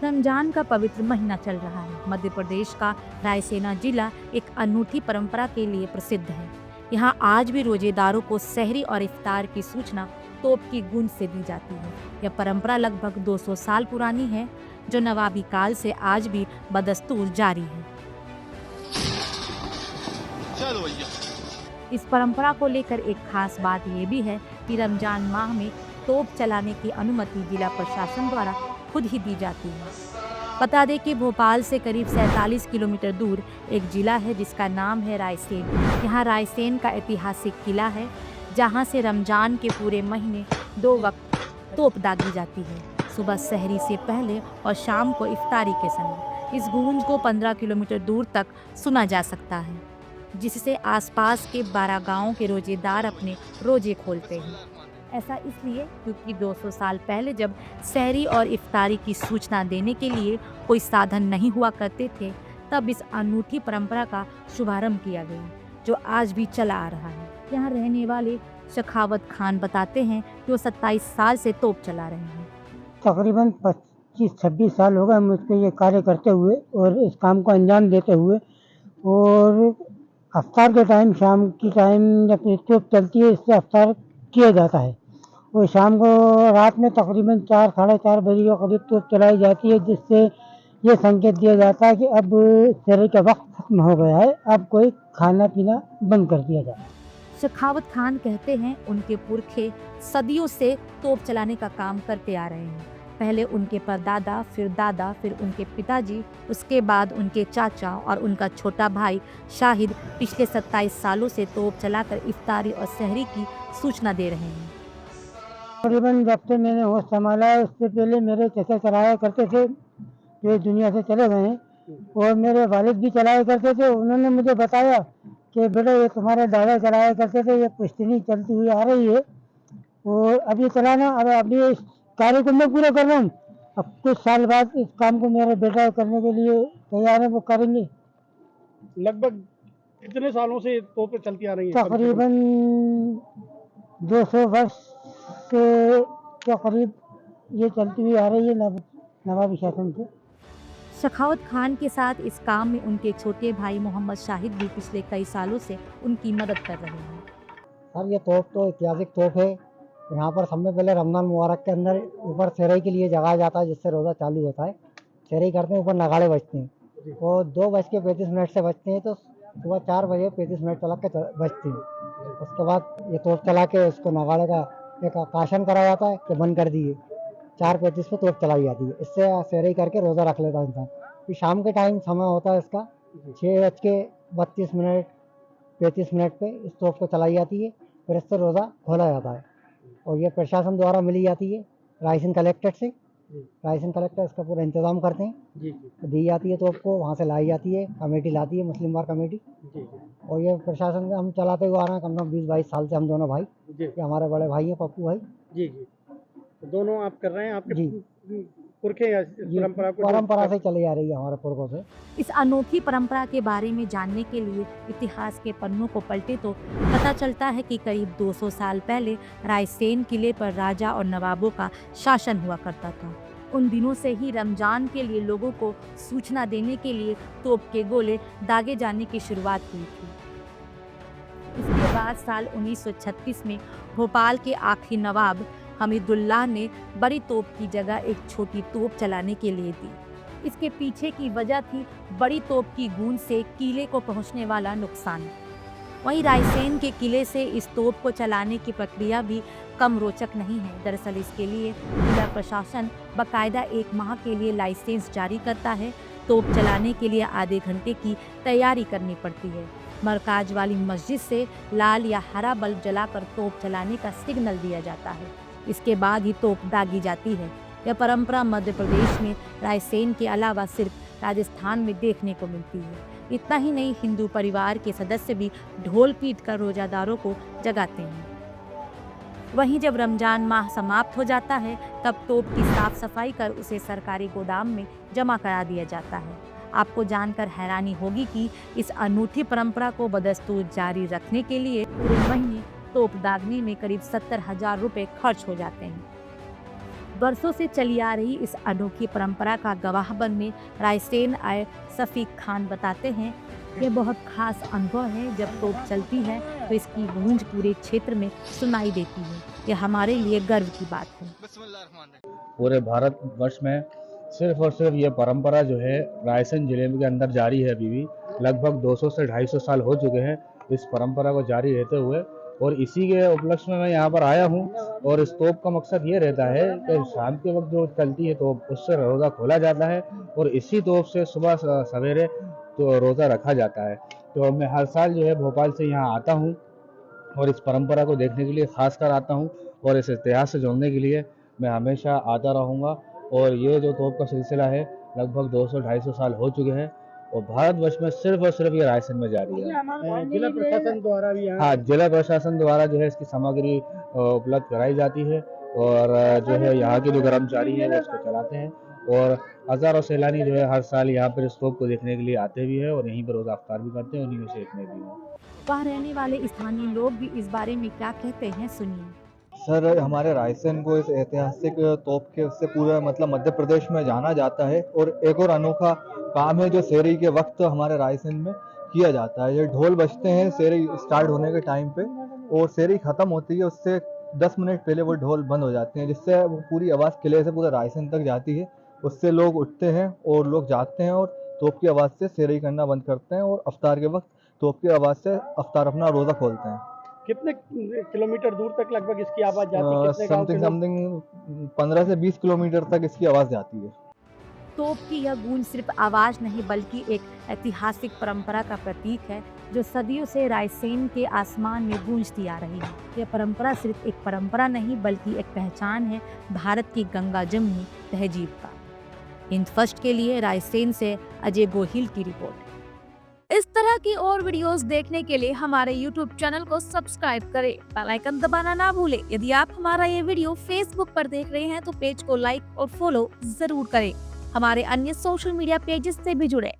रमजान का पवित्र महीना चल रहा है। मध्य प्रदेश का रायसेन जिला एक अनूठी परंपरा के लिए प्रसिद्ध है। यहाँ आज भी रोजेदारों को सहरी और इफ्तार की सूचना तोप की गूंज से दी जाती है। यह परंपरा लगभग 200 साल पुरानी है, जो नवाबी काल से आज भी बदस्तूर जारी है। चलो भैया। इस परंपरा को लेकर एक खास बात ये भी है कि रमजान माह में तोप चलाने की अनुमति जिला प्रशासन द्वारा खुद ही दी जाती है। बता दें कि भोपाल से करीब 47 किलोमीटर दूर एक जिला है जिसका नाम है रायसेन। यहाँ रायसेन का ऐतिहासिक किला है, जहाँ से रमजान के पूरे महीने 2 वक्त तोप दागी जाती है, सुबह सहरी से पहले और शाम को इफ्तारी के समय। इस गूंज को 15 किलोमीटर दूर तक सुना जा सकता है, जिससे आसपास के 12 गांवों के रोजेदार अपने रोजे खोलते हैं। ऐसा इसलिए क्योंकि 200 साल पहले जब सहरी और इफ्तारी की सूचना देने के लिए कोई साधन नहीं हुआ करते थे, तब इस अनूठी परंपरा का शुभारंभ किया गया, जो आज भी चला आ रहा है। यहाँ रहने वाले सखावत खान बताते हैं कि वो 27 साल से तोप चला रहे हैं। तकरीबन 25-26 साल हो गए मुझको ये कार्य करते हुए और इस काम को अंजाम देते हुए। और अफ्तार के टाइम, शाम की टाइम जब ये तोप चलती है, इससे अफ्तार किया जाता है। और शाम को रात में तकरीबन 4 साढ़े 4 बजे के करीब तोप चलाई जाती है, जिससे ये संकेत दिया जाता है कि अब सहरी का वक्त खत्म हो गया है, अब कोई खाना पीना बंद कर दिया जाए। सखावत खान कहते हैं उनके पुरखे सदियों से तोप चलाने का काम करते आ रहे हैं। पहले उनके परदादा, फिर दादा, फिर उनके पिताजी, उसके बाद उनके चाचा और उनका छोटा भाई शाहिद पिछले 27 सालों से तोप चलाकर इफ्तारी और सहरी की सूचना दे रहे हैं। तकरीबन जब से मैंने होश संभाला है, उससे पहले मेरे चचा चलाया करते थे, जो दुनिया से चले गए हैं। और मेरे वालिद भी चलाया करते थे। उन्होंने मुझे बताया कि बेटा ये तुम्हारे दादा चलाया करते थे, ये पुश्तनी चलती हुई आ रही है और अब ये चलाना, अब अभी इस कार्य को मैं पूरा कर रहा हूँ। अब कुछ साल बाद इस काम को मेरे बेटा करने के लिए तैयार है, वो करेंगे। लगभग कितने सालों से तोपें चलती आ रही हैं? तकरीबन 200 वर्ष के करीब ये चलती हुई आ रही है, नवाबी शासन से। सखावत खान के साथ इस काम में उनके छोटे भाई मोहम्मद शाहिद भी पिछले कई सालों से उनकी मदद कर रहे हैं। सर ये तोप तो ऐतिहासिक तोप है। यहाँ पर सबसे पहले रमज़ान मुबारक के अंदर ऊपर सहरी के लिए जगाया जाता है, जिससे रोज़ा चालू होता है। सहरी करते हैं, ऊपर नगाड़े बजते हैं और 2:35 से बजते हैं, तो सुबह 4:35 तक के बजते हैं। उसके बाद ये तोप चला के उसको नगाड़े का एक आकाशन करा जाता है कि बंद कर दिए। 4:35 पे तोप चलाई जाती है। इससे सहरी करके रोज़ा रख लेता है इंसान। फिर शाम के टाइम समय होता है इसका 6:32 35 पे इस तोप को चलाई जाती है। फिर इससे रोज़ा खोला जाता है और ये प्रशासन द्वारा मिली जाती है रायसेन कलेक्टर से। रायसेन कलेक्टर इसका पूरा इंतज़ाम करते हैं, दी जाती है तोप को, वहाँ से लाई जाती है, कमेटी लाती है, मुस्लिम बार कमेटी। और ये प्रशासन से हम चलाते हुए आ रहे हैं कम से कम 20-22 साल से। हम दोनों भाई, ये हमारे बड़े भाई हैं, पप्पू भाई जी जी। तो दोनों आप कर रहे हैं, आपके जी। पुरखे या परंपरा से चली आ रही है हमारे पुरखों से। इस अनोखी परंपरा के बारे में जानने के लिए इतिहास के पन्नों को पलटे तो पता चलता है कि करीब 200 साल पहले रायसेन किले पर राजा और नवाबों का शासन हुआ करता था। उन दिनों से ही रमजान के लिए लोगों को सूचना देने के लिए तोप के गोले दागे जाने की शुरुआत हुई थी। इसके बाद साल 1936 में भोपाल के आखिरी नवाब हमीदुल्लाह ने बड़ी तोप की जगह एक छोटी तोप चलाने के लिए दी। इसके पीछे की वजह थी बड़ी तोप की गूंज से किले को पहुंचने वाला नुकसान। वहीं रायसेन के किले से इस तोप को चलाने की प्रक्रिया भी कम रोचक नहीं है। दरअसल इसके लिए जिला प्रशासन बाकायदा 1 माह के लिए लाइसेंस जारी करता है। तोप चलाने के लिए आधे घंटे की तैयारी करनी पड़ती है। मरकाज वाली मस्जिद से लाल या हरा बल्ब जलाकर तोप चलाने का सिग्नल दिया जाता है। इसके बाद ही तोप दागी जाती है। यह परंपरा मध्य प्रदेश में रायसेन के अलावा सिर्फ राजस्थान में देखने को मिलती है। इतना ही नहीं, हिंदू परिवार के सदस्य भी ढोल पीट कर रोजादारों को जगाते हैं। वहीं जब रमजान माह समाप्त हो जाता है, तब तोप की साफ सफाई कर उसे सरकारी गोदाम में जमा करा दिया जाता है। आपको जानकर हैरानी होगी कि इस अनूठी परंपरा को बदस्तूर जारी रखने के लिए पूरे महीने तोप दागने में करीब 70,000 रुपये खर्च हो जाते हैं। वर्षों से चली आ रही इस अनोखी परंपरा का गवाह बनने रायसेन आए सफीक खान बताते हैं, ये बहुत खास अनुभव है। जब तोप चलती है तो इसकी गूंज पूरे क्षेत्र में सुनाई देती है। यह हमारे लिए गर्व की बात है। पूरे भारत वर्ष में सिर्फ और सिर्फ ये परंपरा जो है रायसेन जिले के अंदर जारी है। अभी भी लगभग 200 से 250 साल हो चुके हैं इस परंपरा को जारी रहते हुए, और इसी के उपलक्ष्य में मैं यहाँ पर आया हूँ। और इस तोप का मकसद ये रहता है कि शाम के वक्त जो चलती है तोप, उससे रोज़ा खोला जाता है और इसी तोप से सुबह सवेरे तो रोज़ा रखा जाता है। तो मैं हर साल जो है भोपाल से यहाँ आता हूँ और इस परंपरा को देखने के लिए खास कर आता हूँ, और इस इतिहास से जोड़ने के लिए मैं हमेशा आता रहूँगा। और ये जो तोप का सिलसिला है लगभग 200-250 साल हो चुके हैं और भारतवर्ष में सिर्फ और सिर्फ ये रायसेन में जारी है। जिला प्रशासन द्वारा भी यहाँ हाँ, जिला प्रशासन द्वारा जो है इसकी सामग्री उपलब्ध कराई जाती है, और जो है यहाँ के जो कर्मचारी हैं वो इसको चलाते हैं, और हज़ारों सैलानी जो है हर साल यहाँ पर इस तोप को देखने के लिए आते भी हैं और यहीं पर रोज़ा अफ्तार भी करते हैं, उन्हीं में से एक में भी हैं। वहाँ रहने वाले स्थानीय लोग भी इस बारे में क्या कहते हैं, सुनिए। सर, हमारे रायसेन को इस ऐतिहासिक तोप के उससे पूरा मतलब मध्य प्रदेश में जाना जाता है। और एक और अनोखा काम है जो सेरी के वक्त हमारे रायसेन में किया जाता है। ये ढोल बजते हैं सेरी स्टार्ट होने के टाइम पे, और सेरी खत्म होती है उससे 10 मिनट पहले वो ढोल बंद हो जाते हैं, जिससे वो पूरी आवाज़ किले से पूरे रायसेन तक जाती है। उससे लोग उठते हैं और लोग जाते हैं और तोप की आवाज़ से सेरी करना बंद करते हैं, और अफ्तार के वक्त तोप की आवाज़ से अफ्तार अपना रोज़ा खोलते हैं। कितने किलोमीटर दूर तक लगभग इसकी आवाज जाती है? कितने गांव के लोग? समथिंग 15 से 20 किलोमीटर तक इसकी आवाज़ जाती है। तोप की यह गूंज सिर्फ आवाज नहीं बल्कि एक ऐतिहासिक परंपरा का प्रतीक है जो सदियों से रायसेन के आसमान में गूंजती आ रही है। यह परंपरा सिर्फ एक परंपरा नहीं बल्कि एक पहचान है भारत की गंगा जमुनी तहजीब का। हिंद फर्स्ट के लिए रायसेन से अजय गोहिल की रिपोर्ट। इस तरह की और वीडियोस देखने के लिए हमारे YouTube चैनल को सब्सक्राइब करें, बेल आइकन दबाना ना भूलें। यदि आप हमारा ये वीडियो Facebook पर देख रहे हैं तो पेज को लाइक और फॉलो जरूर करें। हमारे अन्य सोशल मीडिया पेजेस से भी जुड़े।